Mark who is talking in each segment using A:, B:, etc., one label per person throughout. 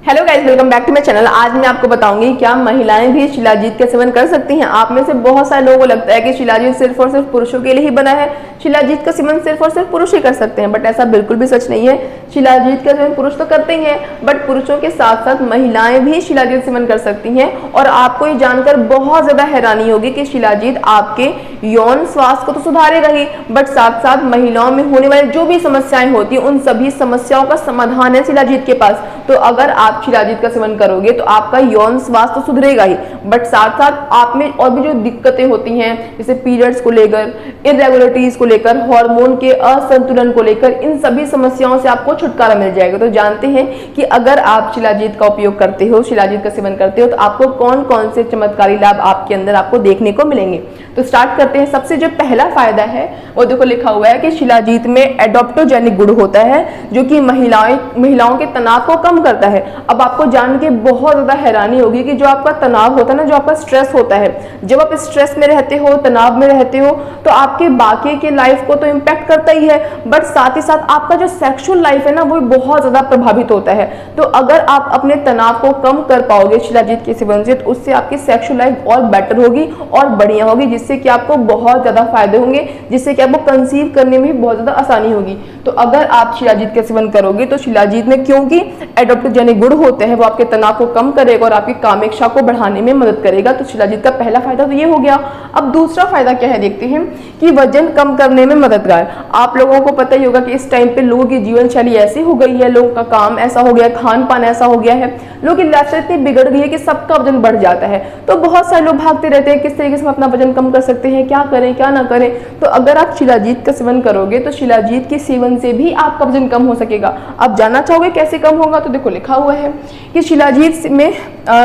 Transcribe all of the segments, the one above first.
A: Hello guys, welcome back to my channel. आज मैं आपको बताऊंगी क्या महिलाएं भी शिलाजीत का सेवन कर सकती हैं। आप में से बहुत सारे लोगों को लगता है कि शिलाजीत सिर्फ और सिर्फ पुरुषों के लिए ही बना है, शिलाजीत का सेवन सिर्फ और सिर्फ पुरुष ही कर सकते हैं, बट ऐसा बिल्कुल भी सच नहीं है। शिलाजीत का सेवन पुरुष तो करते ही हैं, बट पुरुषों के साथ साथ महिलाएं भी शिलाजीत सेवन कर सकती हैं। और आपको ये जानकर बहुत ज्यादा हैरानी होगी कि शिलाजीत आपके यौन स्वास्थ्य को तो सुधारेगा ही, बट साथ साथ महिलाओं में होने वाली जो भी समस्याएं होती हैं उन सभी समस्याओं का समाधान है शिलाजीत के पास। तो अगर आप शिलाजीत का सेवन करोगे तो आपका यौन स्वास्थ्य तो सुधरेगा ही, बट साथ साथ आप में और भी जो दिक्कतें होती हैं जैसे पीरियड्स को लेकर, इरेगुलरिटीज को लेकर, हार्मोन के असंतुलन को लेकर, इन सभी समस्याओं से आपको छुटकारा मिल जाएगा। तो जानते हैं कि अगर आप शिलाजीत का उपयोग करते हो, शिलाजीत का सेवन करते हो, तो आपको कौन कौन से चमत्कारी लाभ आपके अंदर आपको देखने को मिलेंगे। तो स्टार्ट करते हैं। सबसे जो पहला फायदा है वो देखो लिखा हुआ है कि शिलाजीत में एडोप्टोजेनिक गुण होता है जो कि महिलाओं के तनाव को कम करता है। अब आपको जान के बहुत ज्यादा हैरानी होगी कि जो आपका तनाव होता है ना, जो आपका स्ट्रेस होता है, जब आप स्ट्रेस में रहते हो, तनाव में रहते हो, तो आपके बाकी के लाइफ को तो इम्पैक्ट करता ही है, बट साथ ही साथ आपका जो सेक्सुअल लाइफ है ना वो बहुत ज्यादा प्रभावित होता है। तो अगर आप अपने तनाव को कम कर पाओगे शिलाजीत के सेवन से, तो उससे आपकी सेक्सुअल लाइफ और बेटर होगी और बढ़िया होगी, जिससे कि आपको बहुत ज्यादा फायदे होंगे, जिससे कि आपको कंसीव करने में भी बहुत ज्यादा आसानी होगी। तो अगर आप शिलाजीत का सेवन करोगे तो शिलाजीत में क्योंकि एडोप्टोजेनिक गुण होते हैं वो आपके तनाव को कम करेगा और आपकी कामेक्षा को बढ़ाने में मदद करेगा। तो शिलाजीत का पहला फायदा तो ये हो गया। अब दूसरा फायदा क्या है देखते हैं कि वजन कम करने में मददगार। आप लोगों को पता ही होगा कि इस टाइम पे लोगों की जीवन शैली ऐसी हो गई है, लोगों का काम ऐसा हो गया, खान पान ऐसा हो गया है, लोगों की लाइफस्टाइल इतनी बिगड़ गई है कि सबका वजन बढ़ जाता है। तो बहुत सारे लोग भागते रहते हैं किस तरीके से हम अपना वजन कम कर सकते हैं, क्या करें क्या ना करें। तो अगर आप शिलाजीत का सेवन करोगे तो शिलाजीत के सेवन से भी आपका वजन कम हो सकेगा। आप जानना चाहोगे कैसे कम होगा, तो देखो लिखा हुआ है कि शिलाजीत में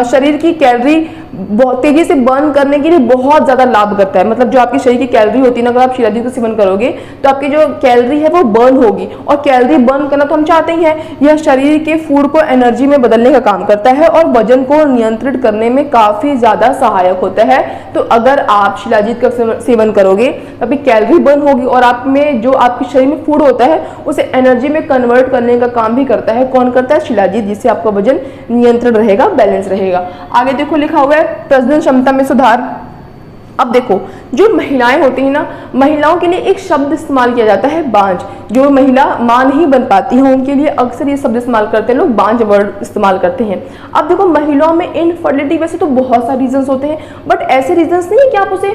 A: शरीर की कैलोरी बहुत तेजी से बर्न करने के लिए बहुत ज्यादा लाभ करता है। मतलब जो आपकी शरीर की कैलोरी होती है ना, अगर आप शिलाजीत का सेवन करोगे तो आपकी जो कैलोरी है वो बर्न होगी, और कैलोरी बर्न करना तो हम चाहते ही हैं। यह शरीर के फूड को एनर्जी में बदलने का काम करता है और वजन को नियंत्रित करने में काफी ज्यादा सहायक होता है। तो अगर आप शिलाजीत का सेवन करोगे तो आपकी कैलोरी बर्न होगी और आप में जो आपके शरीर में फूड होता है उसे एनर्जी में कन्वर्ट करने का काम भी करता है। कौन करता है? शिलाजीत, जिससे आपका वजन नियंत्रण रहेगा, बैलेंस रहेगा। आगे देखो लिखा हुआ है प्रजनन क्षमता में सुधार। अब देखो जो महिलाएं होती हैं ना, महिलाओं के लिए एक शब्द इस्तेमाल किया जाता है बांझ। जो महिला मां नहीं बन पाती हैं उनके लिए अक्सर ये शब्द इस्तेमाल करते हैं लोग, बांझ वर्ड इस्तेमाल करते हैं। अब देखो महिलाओं में इनफर्टिलिटी वैसे तो बहुत सारे रीजंस होते हैं, बट ऐसे रीजंस नहीं है कि आप उसे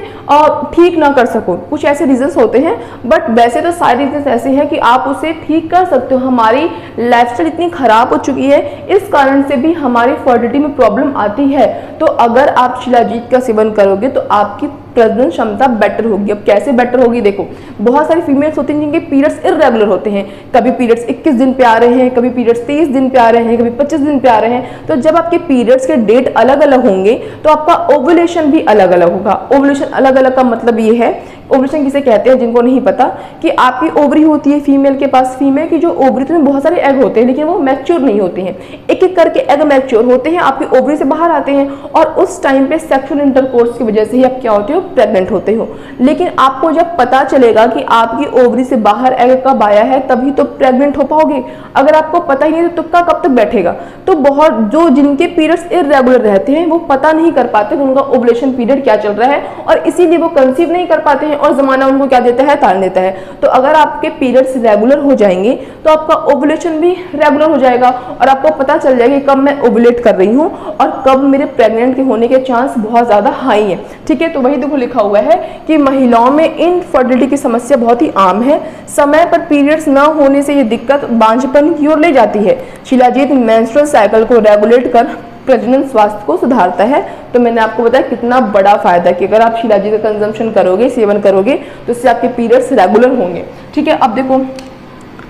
A: ठीक ना कर सको। कुछ ऐसे रीजंस होते हैं, बट वैसे तो सारे रीजंस ऐसे हैं कि आप उसे ठीक कर सकते हो। हमारी लाइफस्टाइल इतनी खराब हो चुकी है, इस कारण से भी हमारी फर्टिलिटी में प्रॉब्लम आती है। तो अगर आप शिलाजीत का सेवन करोगे तो आपकी प्रजनन क्षमता बेटर होगी। अब कैसे बेटर होगी देखो, बहुत सारी फीमेल्स होती हैं जिनके पीरियड्स इरेगुलर होते हैं। कभी पीरियड्स 21 दिन पे आ रहे हैं, कभी पीरियड्स 23 दिन पे आ रहे हैं, कभी 25 दिन पे आ रहे हैं। तो जब आपके पीरियड्स के डेट अलग अलग होंगे तो आपका ओवुलेशन भी अलग अलग होगा। ओवुलेशन अलग अलग का मतलब ये है, ओवुलेशन किसे कहते हैं जिनको नहीं पता, कि आपकी ओवरी होती है फीमेल के पास। फीमेल की जो ओवरी में बहुत सारे एग होते हैं लेकिन वो मैच्योर नहीं होते हैं, एक एक करके एग मैच्योर होते हैं, आपकी ओवरी से बाहर आते हैं और उस टाइम पे सेक्सुअल इंटरकोर्स की वजह से ही आप क्या होते हो, प्रेग्नेंट होते हो। लेकिन आपको जब पता चलेगा कि आपकी ओवरी से बाहर एग कब आया है तभी तो प्रेग्नेंट हो पाओगे। अगर आपको पता ही नहीं तो तुक्का कब तक बैठेगा। तो बहुत जो जिनके पीरियड्स इरेगुलर रहते हैं वो पता नहीं कर पाते कि उनका ओवुलेशन पीरियड क्या चल रहा है और इसीलिए वो कंसीव नहीं कर पाते हैं और जमाना उनको क्या देता है, ताड़ देता है। तो अगर आपके पीरियड्स रेगुलर हो जाएंगे तो आपका ओवुलेशन भी रेगुलर हो जाएगा और आपको पता चल जाएगा कब मैं ओवुलेट कर रही हूँ और कब मेरे प्रेग्नेंट के होने के चांस बहुत ज्यादा हाई है। ठीक है, तो वही देखो लिखा हुआ है कि महिलाओं में इनफर्टिलिटी की समस्या बहुत ही आम है। समय पर पीरियड्स न होने से ये दिक्कत बांझपन की ओर ले जाती है। शिलाजीत मेंस्ट्रुअल साइकिल को रेगुलेट कर प्रजनन स्वास्थ्य को सुधारता है। तो मैंने आपको बताया कितना बड़ा फायदा कि अगर आप शिलाजीत का कंजम्पशन करोगे, सेवन करोगे, तो इससे आपके पीरियड्स रेगुलर होंगे। ठीक है, अब देखो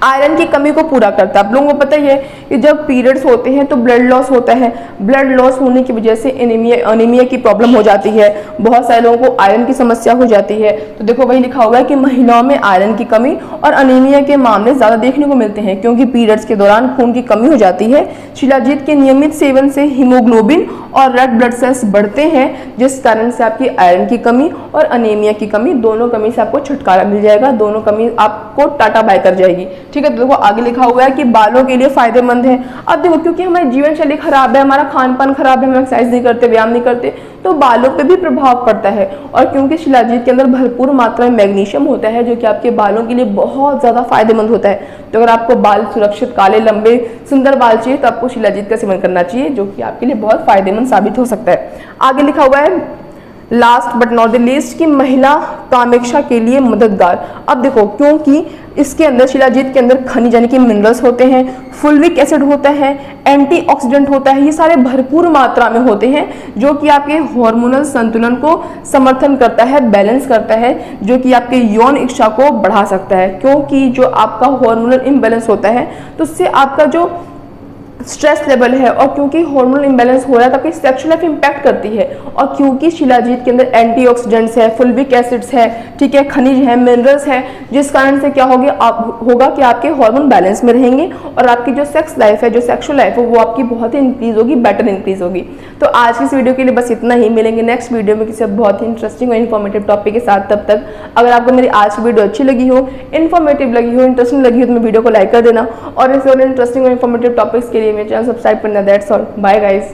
A: आयरन की कमी को पूरा करता है। आप लोगों को पता ही है कि जब पीरियड्स होते हैं तो ब्लड लॉस होता है। ब्लड लॉस होने की वजह से एनीमिया की प्रॉब्लम हो जाती है। बहुत सारे लोगों को आयरन की समस्या हो जाती है। तो देखो वही लिखा हुआ है कि महिलाओं में आयरन की कमी और एनीमिया के मामले ज्यादा देखने को मिलते हैं क्योंकि पीरियड्स के दौरान खून की कमी हो जाती है। शिलाजीत के नियमित सेवन से हीमोग्लोबिन और रेड ब्लड सेल्स बढ़ते हैं, जिस कारण से आपकी आयरन की कमी और एनीमिया की कमी, दोनों कमी से आपको छुटकारा मिल जाएगा। दोनों कमी आपको टाटा बाय कर जाएगी। ठीक है। तो देखो आगे लिखा हुआ है कि बालों के लिए फायदेमंद है। अब देखो क्योंकि हमारी जीवन शैली खराब है, हमारा खान पान खराब है, हम एक्सरसाइज नहीं करते, व्यायाम नहीं करते, तो बालों पे भी प्रभाव पड़ता है। और क्योंकि शिलाजीत के अंदर भरपूर मात्रा में मैग्नीशियम होता है जो कि आपके बालों के लिए बहुत ज़्यादा फायदेमंद होता है। तो अगर आपको बाल सुरक्षित, काले, लंबे, सुंदर बाल चाहिए तो आपको शिलाजीत का सेवन करना चाहिए, जो कि आपके लिए बहुत फायदेमंद साबित हो सकता है। आगे लिखा हुआ है last but not the least कि महिला कामेक्षा के लिए मददगार। अब देखो क्योंकि इसके अंदर, शिलाजीत के अंदर खनिज यानी कि मिनरल्स होते हैं, फुल्विक एसिड होता है, एंटीऑक्सीडेंट होता है, ये सारे भरपूर मात्रा में होते हैं जो कि आपके हार्मोनल संतुलन को समर्थन करता है, बैलेंस करता है, जो कि आपके यौन इच्छा को बढ़ा सकता है। क्योंकि जो आपका हार्मोनल इम्बैलेंस होता है तो उससे आपका जो स्ट्रेस लेवल है, और क्योंकि हार्मोनल इंबैलेंस हो रहा है तो आपकी सेक्सुअल लाइफ इंपैक्ट करती है। और क्योंकि शिलाजीत के अंदर एंटीऑक्सीडेंट्स है, फुल्विक एसिड्स है, ठीक है, खनिज है, मिनरल्स है, जिस कारण से क्या होगा कि आपके हार्मोन बैलेंस में रहेंगे और आपकी जो सेक्स लाइफ है, जो सेक्सुअल लाइफ है, वो आपकी बहुत ही इंक्रीज होगी, बेटर इंक्रीज होगी। तो आज की इस वीडियो के लिए बस इतना ही। मिलेंगे नेक्स्ट वीडियो में किसी बहुत ही इंटरेस्टिंग और इन्फॉर्मेटिव टॉपिक के साथ। तब तक अगर आपको मेरी आज की वीडियो अच्छी लगी हो, इन्फॉर्मेटिव लगी हो, इंटरेस्टिंग लगी हो तो मैं वीडियो को लाइक कर देना, और ऐसे और इंटरेस्टिंग और इन्फॉर्मेटिव टॉपिक्स के लिए मेरे चैनल सब्सक्राइब करना। That's all, bye guys.